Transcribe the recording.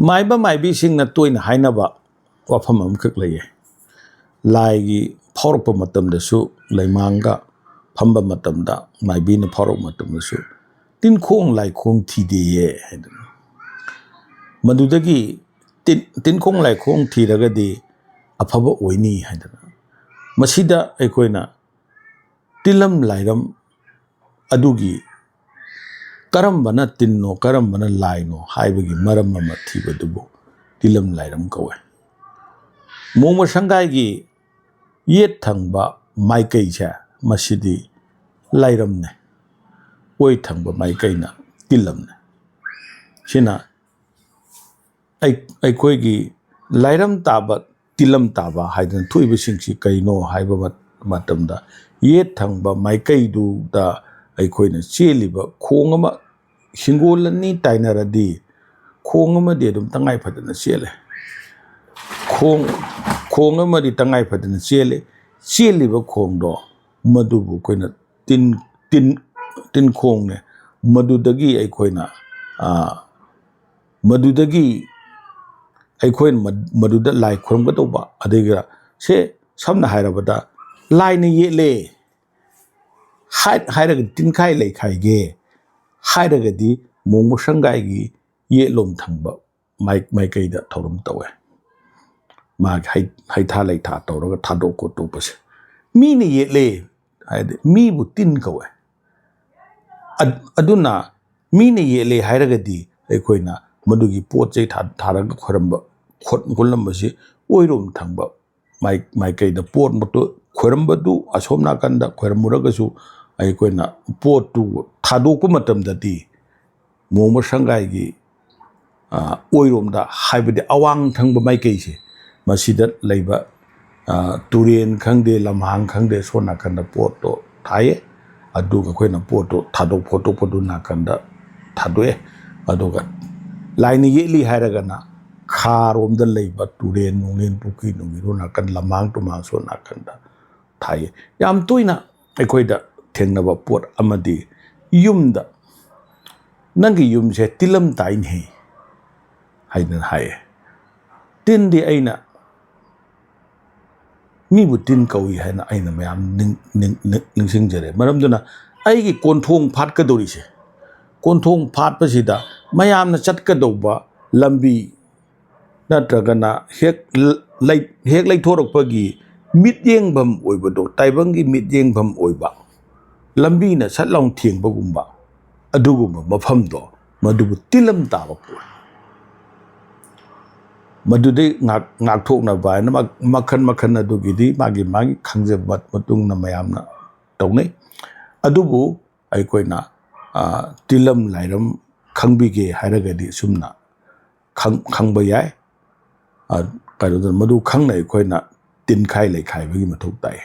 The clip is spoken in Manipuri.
माइबा माइबीसिंगना तोयना हाइनाबा वाफम अमखक लइए लाइगी फौरप मतमदसु लैमांगा फंबा मतमदा माइबीना फौरप मतमदसु तिनखोंग लाइखोंग थीदेये हाइदना मदुदगी तिनखोंग लाइखोंग थीरगदी अफबा ओइनी हाइदना मसिदा अखोइना तिलम लाइरम अदुगी करमबना तिन्नो करमबना लाइनो हाइबगी मरम अमा थीबदुबु तिलम लाइरम कवे मोंग संगाईगी येत थंगबा माइकैसे मसिदी लाइरमने ओइ थंगबा माइकैना तिलमने सिना अखोइगी लाइरम ताबा तिलम ताबा हाइदन थुइबसिंगसी कैनो हाइबा मतमदा येत थंगबा माइकैदुदा अखोइना चेलिबा खोंग अमा हिंगोलनी ताइनरदी खोंग अमदी अदुम तंगाई फदना चेले खोंग अमदी तंगाई फदना चेले चेलिबा खोंगदो मदुबु कोइना तिन खोंगने मदुदगी अखोइना मदुदगी अखोइन मदुदा लाइ खुरमगदौबा अदेगा से समना हाइरबदा लाइने येले हाइरग तिनखाइ लैखाइगे हाइरगदी मोंग संगाईगी येलोम थंगबा माइकैदा थौरम तवे मा हाइथा लैथा तौरगा थादोक कोटोपसे मीने येले हाइदे मीबु तिन कवे अदुना मीने येले हाइरगदी अखोइना मदुगी पोचै थारगा खरमबा खोलंबसे ओइरोम थंगबा माइकैदा पोट मतो खरमबदु असोम नाकंदा खरमुरगसु अखोइना पोटु थादोक मतमददी मोंग संगाईगी ओइरोमदा हाइबदे अवांग थंगबा माइकैसे मसिदा लैबा तुरेन खंगदे लमहांग खंगदे सो नाकंदा पोटो थाये अदुगा अखोइना पोटो थादोक फोटो पदु नाकंदा थादोए अदुगा लाइन येली हाइरगना खारोमदा लैबा तुरेन नुंगेन पुकी नुंगिरो नाकन लमहांग तुमांग सो नाकंदा थाये याम तोइना अखोइदा थेंगनबा पोट अमदी युमदा नंगी युमसे तिलम ताइन हे हाइदन हाये तिन दे अइना मीबु तिन कौई हाइना अइना मयाम निंगसिंगजरे मरमदुना अइगी कोंथोंग फाटकदोरिसे कोंथोंग फाटपसिदा मयामना चटकदौबा लंबी नत्रगना हेक लैथोरकपगी मित्येंगभम ओइबदो ताइबंगी मित्येंगभम ओइबा लंबीना सटलाउं थेंगबगुंबा अदुगुंबा मफमदो मदुबु तिलम ताबा पोए मदुदे ngakthoknaba na makhan adugidi magi khangjabat matungna mayamna tawnai adubu aikoina tilam lairam khangbige hairagadi sumna khangba yai kaidon madu khangnai aikoina tinkhai leikhai bagi mathok tai